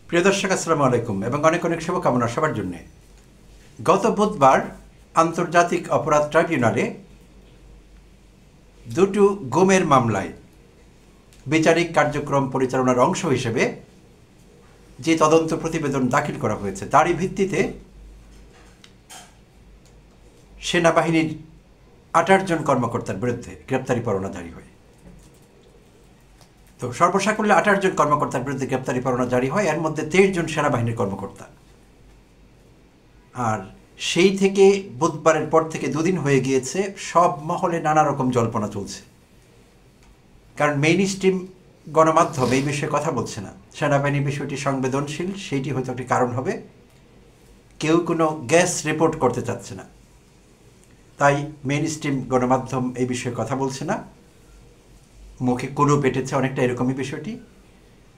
প্রিয় দর্শক, আসসালামু আলাইকুম এবং অনেক অনেক শুভকামনা সবার জন্যে। গত বুধবার আন্তর্জাতিক অপরাধ ট্রাইব্যুনালে দুটো গুমের মামলায় বিচারিক কার্যক্রম পরিচালনার অংশ হিসেবে যে তদন্ত প্রতিবেদন দাখিল করা হয়েছে তারই ভিত্তিতে সেনাবাহিনীর 28 জন কর্মকর্তার বিরুদ্ধে গ্রেপ্তারি পরোয়ানা জারি হয়। তো সর্বসাকুল্যে 28 জন কর্মকর্তার বিরুদ্ধে গ্রেপ্তারি পরোয়ানা জারি হয়, এর মধ্যে 23 জন সেনাবাহিনীর কর্মকর্তা। আর সেই থেকে বুধবারের পর থেকে দুদিন হয়ে গিয়েছে, সব মহলে নানা রকম জল্পনা চলছে। কারণ মেইন স্ট্রিম গণমাধ্যম এই বিষয়ে কথা বলছে না। সেনাবাহিনীর বিষয়টি সংবেদনশীল, সেইটি হয়তো একটি কারণ হবে। কেউ কোনো গ্যাস রিপোর্ট করতে চাচ্ছে না, তাই মেইন স্ট্রিম গণমাধ্যম এই বিষয়ে কথা বলছে না। মুখে কুলু পেটেছে অনেকটা এরকমই বিষয়টি।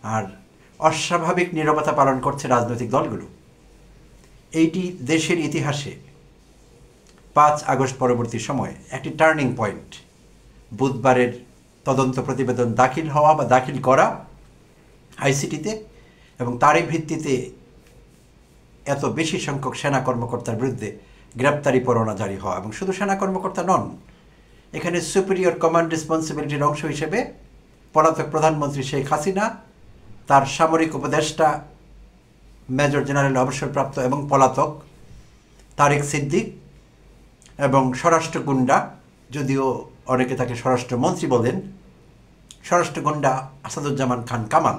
আর অস্বাভাবিক নীরবতা পালন করছে রাজনৈতিক দলগুলো। এইটি দেশের ইতিহাসে 5 আগস্ট পরবর্তী সময়ে একটি টার্নিং পয়েন্ট। বুধবারের তদন্ত প্রতিবেদন দাখিল হওয়া বা দাখিল করা আইসিটিতে, এবং তারই ভিত্তিতে এত বেশি সংখ্যক সেনা কর্মকর্তার বিরুদ্ধে গ্রেপ্তারি পরোয়ানা জারি হওয়া। এবং শুধু সেনা কর্মকর্তা নন, এখানে সুপিরিয়র কমান্ড রেসপন্সিবিলিটির অংশ হিসেবে পলাতক প্রধানমন্ত্রী শেখ হাসিনা, তার সামরিক উপদেষ্টা মেজর জেনারেল অবসরপ্রাপ্ত এবং পলাতক তারেক সিদ্দিক, এবং স্বরাষ্ট্র গুন্ডা, যদিও অনেকে তাকে স্বরাষ্ট্রমন্ত্রী বলেন, স্বরাষ্ট্র গুন্ডা আসাদুজ্জামান খান কামাল,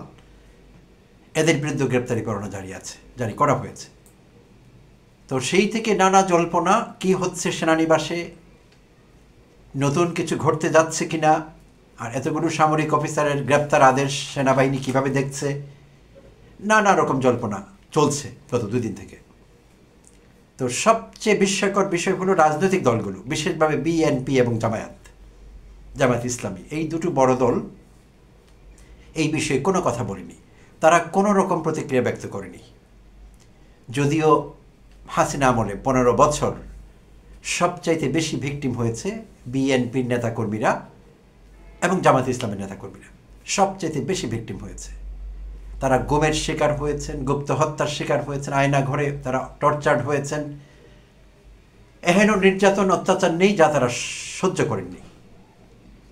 এদের বিরুদ্ধে গ্রেপ্তারি পরোয়ানা জারি করা হয়েছে। তো সেই থেকে নানা জল্পনা, কি হচ্ছে সেনানিবাসে, নতুন কিছু ঘটতে যাচ্ছে কিনা, আর এতগুলো সামরিক অফিসারের গ্রেপ্তার আদেশ সেনাবাহিনী কিভাবে দেখছে, নানা রকম জল্পনা চলছে গত 2 দিন থেকে। তো সবচেয়ে বিস্ময়কর বিষয় হলো রাজনৈতিক দলগুলো, বিশেষভাবে বিএনপি এবং জামায়াত ইসলামী, এই দুটো বড় দল এই বিষয়ে কোনো কথা বলেনি। তারা কোনো রকম প্রতিক্রিয়া ব্যক্ত করেনি। যদিও হাসিনা আমলে 15 বছর সবচাইতে বেশি ভিকটিম হয়েছে বিএনপির নেতাকর্মীরা এবং জামায়াত ইসলামের নেতাকর্মীরা, সবচাইতে বেশি ভিকটিম হয়েছে। তারা গুমের শিকার হয়েছেন, গুপ্ত হত্যার শিকার হয়েছেন, আয়না ঘরে তারা টর্চার্ড হয়েছেন। এহেন নির্যাতন অত্যাচার নেই যা তারা সহ্য করেননি।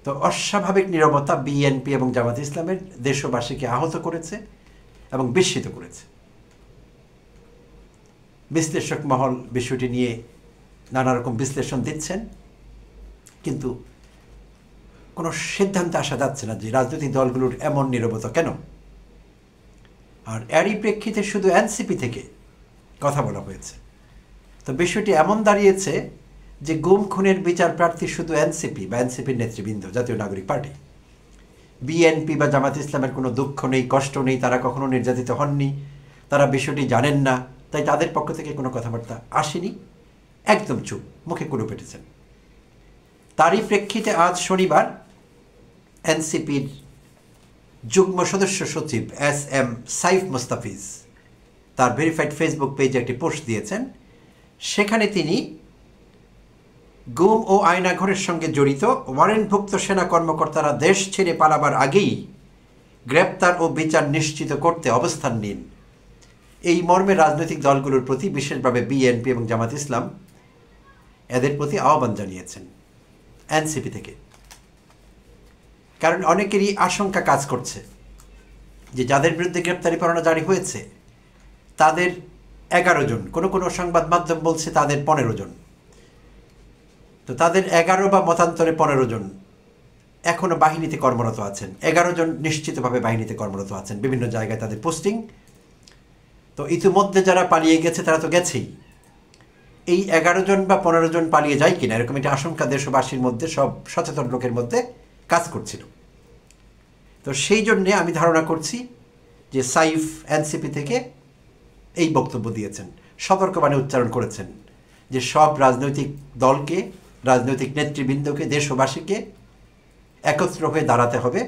তো অস্বাভাবিক নীরবতা বিএনপি এবং জামায়াত ইসলামের দেশবাসীকে আহত করেছে এবং বিস্মিত করেছে। বিশ্লেষক মহল বিষয়টি নিয়ে নানা রকম বিশ্লেষণ দিচ্ছেন, কিন্তু কোনো সিদ্ধান্তে আসা যাচ্ছে না যে রাজনৈতিক দলগুলোর এমন নীরবতা কেন। আর এরই প্রেক্ষিতে শুধু এনসিপি থেকে কথা বলা হয়েছে। তো বিষয়টি এমন দাঁড়িয়েছে যে গুম খুনের বিচার প্রার্থী শুধু এনসিপি বা এনসিপির নেতৃবৃন্দ, জাতীয় নাগরিক পার্টি। বিএনপি বা জামায়াত ইসলামের কোনো দুঃখ নেই, কষ্ট নেই, তারা কখনো নির্যাতিত হননি, তারা বিষয়টি জানেন না, তাই তাদের পক্ষ থেকে কোনো কথাবার্তা আসেনি, একদম চুপ, মুখে কুলু পেটেছেন। তারই প্রেক্ষিতে আজ শনিবার এনসিপির যুগ্ম সদস্য সচিব SM সাইফ মুস্তাফিজ তার ভেরিফাইড ফেসবুক পেজে একটি পোস্ট দিয়েছেন। সেখানে তিনি গুম ও আয়নাঘরের সঙ্গে জড়িত ওয়ারেন্টভুক্ত সেনা কর্মকর্তারা দেশ ছেড়ে পালাবার আগেই গ্রেপ্তার ও বিচার নিশ্চিত করতে অবস্থান নিন, এই মর্মে রাজনৈতিক দলগুলোর প্রতি, বিশেষভাবে বিএনপি এবং জামায়াত ইসলাম, এদের প্রতি আহ্বান জানিয়েছেন এনসিপি থেকে। কারণ অনেকেরই আশঙ্কা কাজ করছে যে যাদের বিরুদ্ধে গ্রেপ্তারি পরোয়ানা জারি হয়েছে তাদের 11 জন, কোনো কোনো সংবাদ মাধ্যম বলছে তাদের 15 জন। তো তাদের 11 বা মতান্তরে 15 জন এখনও বাহিনীতে কর্মরত আছেন, 11 জন নিশ্চিতভাবে বাহিনীতে কর্মরত আছেন, বিভিন্ন জায়গায় তাদের পোস্টিং। তো ইতিমধ্যে যারা পালিয়ে গেছে তারা তো গেছেই, এই 11 জন বা 15 জন পালিয়ে যায় কিনা এরকম একটি আশঙ্কা দেশবাসীর মধ্যে, সব সচেতন লোকের মধ্যে কাজ করছিল। তো সেই জন্যে আমি ধারণা করছি যে সাইফ এনসিপি থেকে এই বক্তব্য দিয়েছেন, সতর্কবাণী উচ্চারণ করেছেন যে সব রাজনৈতিক দলকে, রাজনৈতিক নেতৃবৃন্দকে, দেশবাসীকে একত্র হয়ে দাঁড়াতে হবে,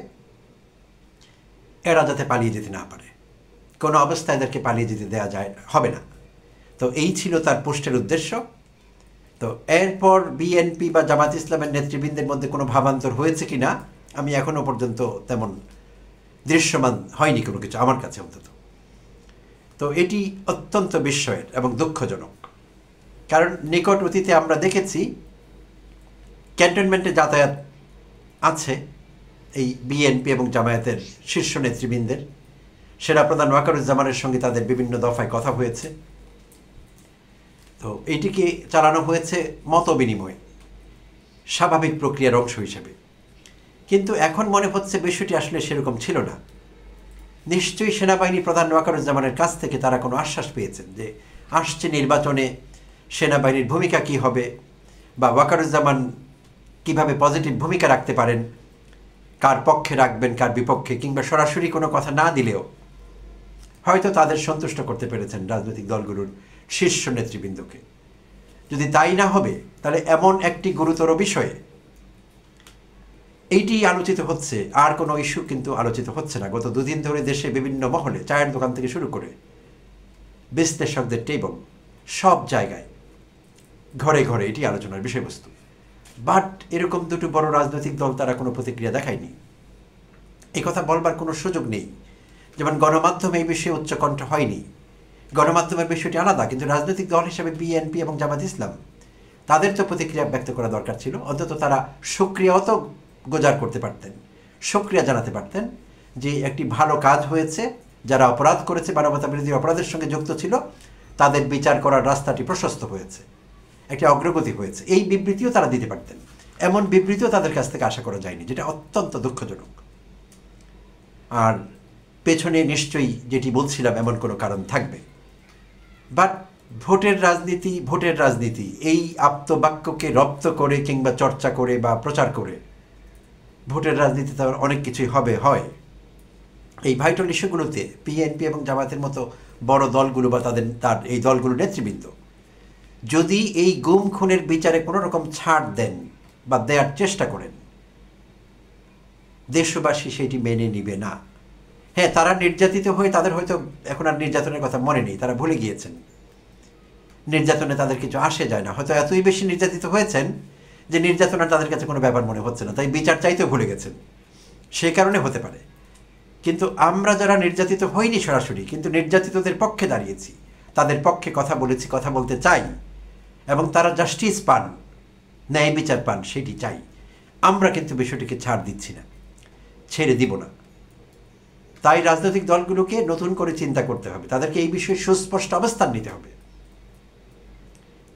এরা যাতে পালিয়ে যেতে না পারে, কোনো অবস্থায় এদেরকে পালিয়ে যেতে দেওয়া হবে না। তো এই ছিল তার পোস্টের উদ্দেশ্য। তো এরপর বিএনপি বা জামায়াত ইসলামের নেতৃবৃন্দের মধ্যে কোনো ভাবান্তর হয়েছে কিনা আমি এখনও পর্যন্ত তেমন দৃশ্যমান হয়নি কোনো কিছু, আমার কাছে অন্তত। তো এটি অত্যন্ত বিস্ময়ের এবং দুঃখজনক, কারণ নিকট অতীতে আমরা দেখেছি ক্যান্টনমেন্টে যাতায়াত আছে এই বিএনপি এবং জামায়াতের শীর্ষ নেতৃবৃন্দের। সেনাপ্রধান ওয়াকারুজ্জামানের সঙ্গে তাদের বিভিন্ন দফায় কথা হয়েছে। তো এইটিকে চালানো হয়েছে মত বিনিময়, স্বাভাবিক প্রক্রিয়ার অংশ হিসেবে। কিন্তু এখন মনে হচ্ছে বিষয়টি আসলে সেরকম ছিল না। নিশ্চয়ই সেনাবাহিনী প্রধান ওয়াকারুজ্জামানের কাছ থেকে তারা কোনো আশ্বাস পেয়েছেন যে আসছে নির্বাচনে সেনাবাহিনীর ভূমিকা কী হবে, বা ওয়াকারুজ্জামান কীভাবে পজিটিভ ভূমিকা রাখতে পারেন, কার পক্ষে রাখবেন কার বিপক্ষে, কিংবা সরাসরি কোনো কথা না দিলেও হয়তো তাদের সন্তুষ্ট করতে পেরেছেন রাজনৈতিক দলগুলোর শীর্ষ নেতৃবৃন্দকে। যদি তাই না হবে তাহলে এমন একটি গুরুতর বিষয়ে এইটি আলোচিত হচ্ছে, আর কোনো ইস্যু কিন্তু আলোচিত হচ্ছে না। গত দুদিন ধরে দেশে বিভিন্ন মহলে, চায়ের দোকান থেকে শুরু করে বিশ্লেষকদের টেবল, সব জায়গায় ঘরে ঘরে এটি আলোচনার বিষয়বস্তু। বাট এরকম দুটো বড় রাজনৈতিক দল তারা কোনো প্রতিক্রিয়া দেখায়নি। এই কথা বলবার কোনো সুযোগ নেই। যেমন গণমাধ্যমে এই বিষয়ে উচ্চকণ্ঠ হয়নি, গণমাধ্যমের বিষয়টি আলাদা, কিন্তু রাজনৈতিক দল হিসেবে বিএনপি এবং জামাত ইসলাম তাদের তো প্রতিক্রিয়া ব্যক্ত করা দরকার ছিল। অন্তত তারা সুক্রিয়াও তো গোজার করতে পারতেন, সুক্রিয়া জানাতে পারতেন যে একটি ভালো কাজ হয়েছে, যারা অপরাধ করেছে, মানবতা বিরোধী অপরাধের সঙ্গে যুক্ত ছিল, তাদের বিচার করার রাস্তাটি প্রশস্ত হয়েছে, একটি অগ্রগতি হয়েছে। এই বিবৃতিও তারা দিতে পারতেন। এমন বিবৃতিও তাদের কাছ থেকে আশা করা যায়নি, যেটা অত্যন্ত দুঃখজনক। আর পেছনে নিশ্চয়ই যেটি বলছিলাম এমন কোনো কারণ থাকবে। বাট ভোটের রাজনীতি এই আপ্তবাক্যকে রপ্ত করে কিংবা চর্চা করে বা প্রচার করে ভোটের রাজনীতিতে অনেক কিছুই হয়। এই ভাইটাল ইস্যুগুলোতে বিএনপি এবং জামায়াতের মতো বড় দলগুলো বা তার এই দলগুলোর নেতৃবৃন্দ যদি এই গুম খুনের বিচারে কোনো রকম ছাড় দেন বা দেওয়ার চেষ্টা করেন, দেশবাসী সেটি মেনে নিবে না। হ্যাঁ, তারা নির্যাতিত হয়ে তাদের হয়তো এখন আর নির্যাতনের কথা মনে নেই, তারা ভুলে গিয়েছেন, নির্যাতনে তাদের কিছু আসে যায় না, হয়তো এতই বেশি নির্যাতিত হয়েছেন যে নির্যাতন আর তাদের কাছে কোনো ব্যাপার মনে হচ্ছে না, তাই বিচার চাইতেও ভুলে গেছেন, সেই কারণে হতে পারে। কিন্তু আমরা যারা নির্যাতিত হইনি সরাসরি, কিন্তু নির্যাতিতদের পক্ষে দাঁড়িয়েছি, তাদের পক্ষে কথা বলেছি, কথা বলতে চাই, এবং তারা জাস্টিস পান, ন্যায় বিচার পান, সেটি চাই। আমরা কিন্তু বিষয়টিকে ছাড় দিচ্ছি না, ছেড়ে দিব না। তাই রাজনৈতিক দলগুলোকে নতুন করে চিন্তা করতে হবে, তাদেরকে এই বিষয়ে সুস্পষ্ট অবস্থান নিতে হবে।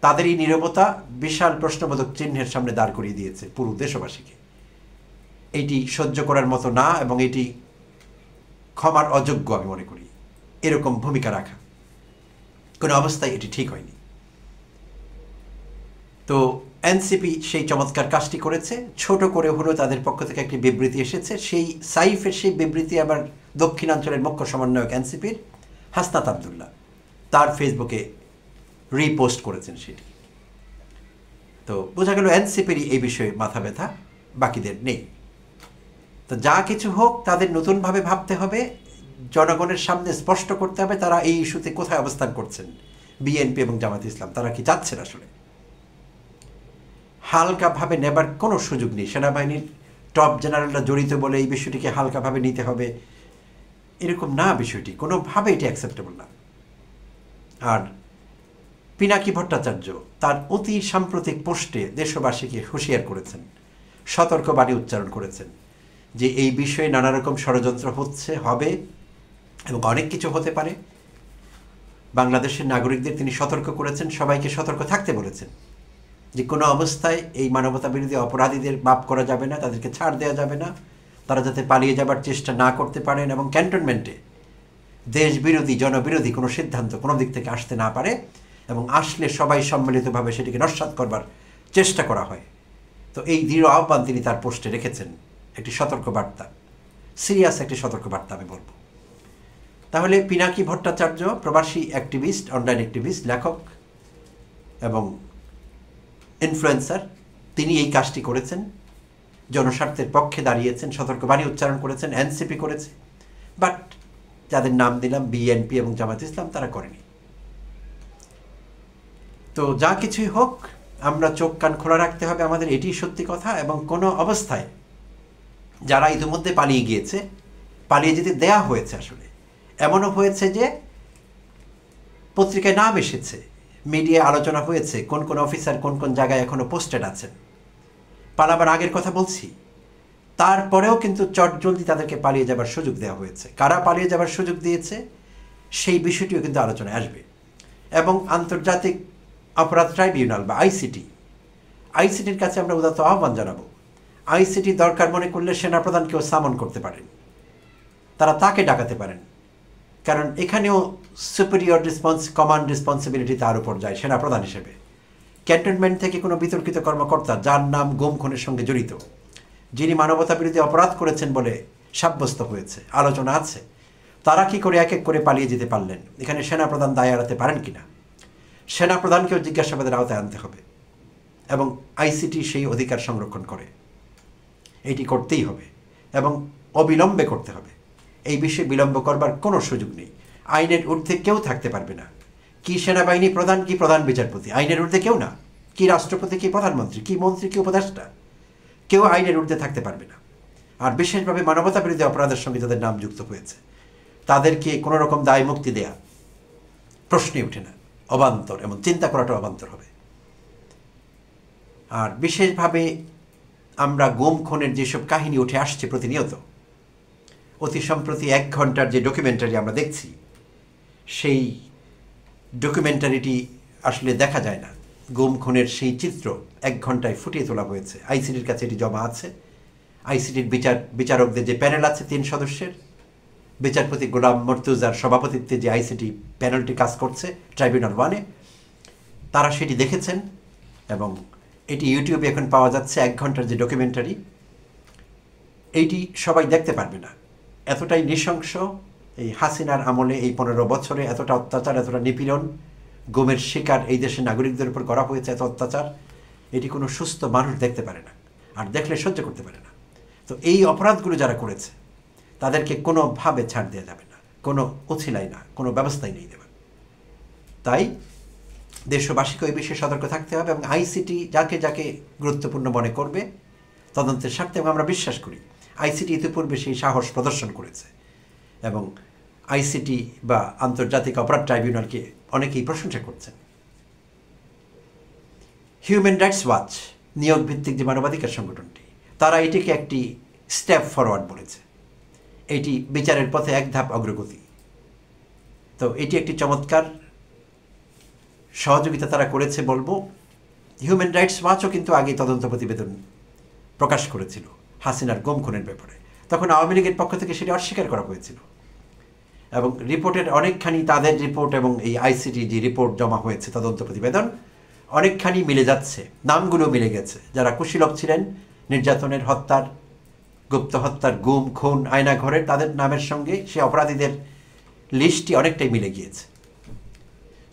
তাদের এই নীরবতা বিশাল প্রশ্নবোধক চিহ্নের সামনে দাঁড় করিয়ে দিয়েছে পুরো দেশবাসীকে। এইটি সহ্য করার মতো না, এবং এটি ক্ষমার অযোগ্য আমি মনে করি। এরকম ভূমিকা রাখা কোনো অবস্থায় এটি ঠিক হয়নি। তো এনসিপি সেই চমৎকার কাজটি করেছে, ছোট করে হলেও তাদের পক্ষ থেকে একটি বিবৃতি এসেছে। সেই সাইফের সেই বিবৃতি আবার দক্ষিণাঞ্চলের মুখ্য সমন্বয়ক এনসিপির হাসনাত আবদুল্লাহ তার ফেসবুকে রিপোস্ট করেছেন সেটি। তো বোঝা গেল এনসিপিরই এই বিষয়ে মাথা ব্যথা, বাকিদের নেই। তো যা কিছু হোক, তাদের নতুনভাবে ভাবতে হবে, জনগণের সামনে স্পষ্ট করতে হবে তারা এই ইস্যুতে কোথায় অবস্থান করছেন। বিএনপি এবং জামাত ইসলাম তারা কি চাচ্ছেন আসলে। হালকাভাবে নেবার কোনো সুযোগ নেই। সেনাবাহিনীর টপ জেনারেলরা জড়িত বলে এই বিষয়টিকে হালকাভাবে নিতে হবে, এরকম না, বিষয়টি কোনোভাবে এটি অ্যাকসেপ্টেবল না। আর পিনাকি ভট্টাচার্য তার অতি সাম্প্রতিক পোস্টে দেশবাসীকে হুঁশিয়ার করেছেন, সতর্কবাণী উচ্চারণ করেছেন যে এই বিষয়ে নানা রকম ষড়যন্ত্র হবে এবং অনেক কিছু হতে পারে। বাংলাদেশের নাগরিকদের তিনি সতর্ক করেছেন, সবাইকে সতর্ক থাকতে বলেছেন যে কোনো অবস্থায় এই মানবতা বিরোধী অপরাধীদের মাপ করা যাবে না, তাদেরকে ছাড় দেওয়া যাবে না, তারা যাতে পালিয়ে যাবার চেষ্টা না করতে পারেন, এবং ক্যান্টনমেন্টে দেশবিরোধী জনবিরোধী কোনো সিদ্ধান্ত কোনো দিক থেকে আসতে না পারে, এবং আসলে সবাই সম্মিলিতভাবে সেটিকে নস্যাৎ করবার চেষ্টা করা হয়। তো এই দৃঢ় আহ্বান তিনি তার পোস্টে রেখেছেন, একটি সতর্কবার্তা, সিরিয়াস একটি সতর্কবার্তা আমি বলবো। তাহলে পিনাকি ভট্টাচার্য প্রবাসী অ্যাক্টিভিস্ট, অনলাইন অ্যাক্টিভিস্ট, লেখক এবং ইনফ্লুয়েন্সার, তিনি এই কাজটি করেছেন, জনস্বার্থের পক্ষে দাঁড়িয়েছেন, সতর্কবাণী উচ্চারণ করেছেন, এনসিপি করেছে। বাট যাদের নাম দিলাম বিএনপি এবং জামাত ইসলাম তারা করেনি। তো যা কিছুই হোক, আমরা চোখ কান খোলা রাখতে হবে আমাদের, এটি সত্যি কথা। এবং কোনো অবস্থায় যারা ইতিমধ্যে পালিয়ে গিয়েছে, পালিয়ে যেতে দেয়া হয়েছে, আসলে এমনও হয়েছে যে পত্রিকায় নাম এসেছে, মিডিয়ায় আলোচনা হয়েছে, কোন কোন অফিসার কোন কোন জায়গায় এখনও পোস্টেড আছেন, পালাবার আগের কথা বলছি। তারপরেও কিন্তু চটজলদি তাদেরকে পালিয়ে যাবার সুযোগ দেওয়া হয়েছে। কারা পালিয়ে যাবার সুযোগ দিয়েছে সেই বিষয়টিও কিন্তু আলোচনায় আসবে। এবং আন্তর্জাতিক অপরাধ ট্রাইব্যুনাল বা আইসিটির কাছে আমরা উদাত্ত আহ্বান জানাবো। আইসিটি দরকার মনে করলে সেনাপ্রধানকেও সামন করতে পারেন, তারা তাকে ডাকাতে পারেন, কারণ এখানেও সুপিরিয়র কমান্ড রেসপন্সিবিলিটি তার উপর যায় সেনাপ্রধান হিসেবে। ক্যান্টনমেন্ট থেকে কোনো বিতর্কিত কর্মকর্তা যার নাম গুম খুনের সঙ্গে জড়িত, যিনি মানবতা বিরোধী অপরাধ করেছেন বলে সাব্যস্ত হয়েছে, আলোচনা আছে, তারা কি করে এক এক করে পালিয়ে যেতে পারলেন, এখানে সেনাপ্রধান দায় এড়াতে পারেন কিনা? সেনাপ্রধানকেও জিজ্ঞাসাবাদের আওতায় আনতে হবে এবং আইসিটি সেই অধিকার সংরক্ষণ করে, এটি করতেই হবে এবং অবিলম্বে করতে হবে। এই বিষয়ে বিলম্ব করবার কোনো সুযোগ নেই। আইনের ঊর্ধ্বে কেউ থাকতে পারবে না। কি সেনাবাহিনী প্রধান, কি প্রধান বিচারপতি, আইনের ঊর্ধ্বে কেউ না। কি রাষ্ট্রপতি, কি প্রধানমন্ত্রী, কি মন্ত্রী, কি উপদেষ্টা, কেউ আইনের ঊর্ধ্বে থাকতে পারবে না। আর বিশেষভাবে মানবতা বিরোধী অপরাধের সঙ্গে যাদের নাম যুক্ত হয়েছে তাদেরকে কোনো রকম দায় মুক্তি দেয়া প্রশ্নই ওঠে না, অবান্তর, এবং চিন্তা করাটা অবান্তর হবে। আর বিশেষভাবে আমরা গুম খুনের যেসব কাহিনী উঠে আসছে প্রতিনিয়ত, অতি সম্প্রতি 1 ঘন্টার যে ডকুমেন্টারি আমরা দেখছি, সেই ডকুমেন্টারিটি আসলে দেখা যায় না। গুম খুনের সেই চিত্র 1 ঘন্টায় ফুটিয়ে তোলা হয়েছে। আইসিটির কাছে এটি জমা আছে। আইসিটির বিচারকদের যে প্যানেল আছে 3 সদস্যের, বিচারপতি গোলাম মর্তুজার সভাপতিত্বে যে আইসিটি প্যানেলটি কাজ করছে ট্রাইব্যুনাল 1-এ, তারা সেটি দেখেছেন এবং এটি ইউটিউবে এখন পাওয়া যাচ্ছে। 1 ঘন্টার যে ডকুমেন্টারি, এইটি সবাই দেখতে পারবে না। এতটাই নৃশংস এই হাসিনার আমলে, এই 15 বছরে এতটা অত্যাচার, এতটা নিপীড়ন, গুমের শিকার এই দেশের নাগরিকদের উপর করা হয়েছে, এত অত্যাচার, এটি কোনো সুস্থ মানুষ দেখতে পারে না, আর দেখলে সহ্য করতে পারে না। তো এই অপরাধগুলো যারা করেছে তাদেরকে কোনোভাবে ছাড় দেওয়া যাবে না, কোনো অছিলাই না, কোনো ব্যবস্থাই নেই দেওয়ার। তাই দেশবাসীকে এই বিষয়ে সতর্ক থাকতে হবে এবং আইসিটি যাকে যাকে গুরুত্বপূর্ণ মনে করবে তদন্তের স্বার্থে, এবং আমরা বিশ্বাস করি আইসিটি ইতিপূর্বে সেই সাহস প্রদর্শন করেছে এবং আইসিটি বা আন্তর্জাতিক অপরাধ ট্রাইব্যুনালকে অনেকেই প্রশংসা করছেন। হিউম্যান রাইটস ওয়াচ, নিয়োগ ভিত্তিক যে মানবাধিকার সংগঠনটি, তারা এটিকে একটি স্টেপ ফরওয়ার্ড বলেছে। এটি বিচারের পথে এক ধাপ অগ্রগতি। তো এটি একটি চমৎকার সহযোগিতা তারা করেছে বলবো। হিউম্যান রাইটস ওয়াচও কিন্তু আগে তদন্ত প্রতিবেদন প্রকাশ করেছিল হাসিনার গুম খুনের ব্যাপারে, তখন আওয়ামী লীগের পক্ষ থেকে সেটি অস্বীকার করা হয়েছিল এবং রিপোর্টের অনেকখানি, তাদের রিপোর্ট এবং এই আইসিটি যে রিপোর্ট জমা হয়েছে তদন্ত প্রতিবেদন, অনেকখানি মিলে যাচ্ছে, নামগুলো মিলে গেছে। যারা কুশীলব ছিলেন নির্যাতনের, হত্যার, গুপ্ত হত্যার, গুম খুন, আয়নাঘরের, তাদের নামের সঙ্গে সে অপরাধীদের লিস্টটি অনেকটাই মিলে গিয়েছে।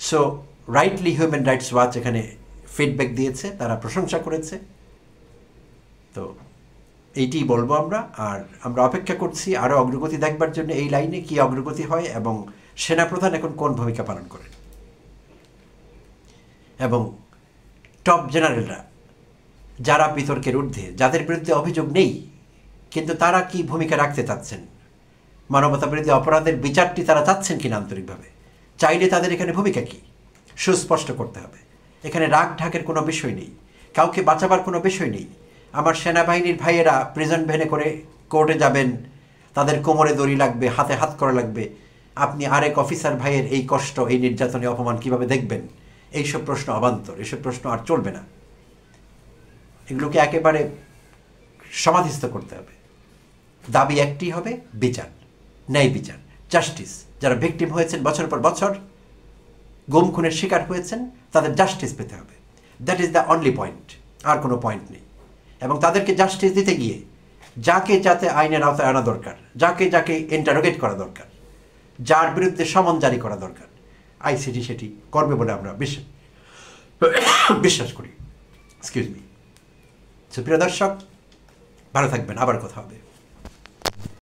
So rightly human rights watch এখানে ফিডব্যাক দিয়েছে, তারা প্রশংসা করেছে। তো এইটি বলবো আমরা। আর আমরা অপেক্ষা করছি আরও অগ্রগতি দেখবার জন্য, এই লাইনে কি অগ্রগতি হয় এবং সেনাপ্রধান এখন কোন ভূমিকা পালন করেন এবং টপ জেনারেলরা যারা বিতর্কের ঊর্ধ্বে, যাদের বিরুদ্ধে অভিযোগ নেই কিন্তু তারা কি ভূমিকা রাখতে চাচ্ছেন, মানবতা বিরোধী অপরাধের বিচারটি তারা চাচ্ছেন কিনা আন্তরিকভাবে, চাইলে তাদের এখানে ভূমিকা কি সুস্পষ্ট করতে হবে। এখানে রাগ ঢাকের কোনো বিষয় নেই, কাউকে বাঁচাবার কোনো বিষয় নেই। আমার সেনাবাহিনীর ভাইয়েরা প্রিজন ভ্যানে করে কোর্টে যাবেন, তাদের কোমরে দড়ি লাগবে, হাতে হাত করা লাগবে, আপনি আরেক অফিসার ভাইয়ের এই কষ্ট, এই নির্যাতনে অপমান কিভাবে দেখবেন? এইসব প্রশ্ন অবান্তর, এইসব প্রশ্ন আর চলবে না। এগুলোকে একেবারে সমাধিস্থ করতে হবে। দাবি একটি হবে, বিচার, ন্যায় বিচার, জাস্টিস। যারা ভিকটিম হয়েছেন বছর পর বছর, গুম খুনের শিকার হয়েছেন, তাদের জাস্টিস পেতে হবে। That is the only point, আর কোনো পয়েন্ট নেই। এবং তাদেরকে জাস্টিস দিতে গিয়ে যাকে যাতে আইনের আওতায় আনা দরকার, যাকে যাকে ইন্টারোগেট করা দরকার, যার বিরুদ্ধে সমন জারি করা দরকার, আইসিটি সেটি করবে বলে আমরা বিশ্বাস করি। Excuse me. প্রিয় দর্শক, ভালো থাকবেন, আবার কথা হবে।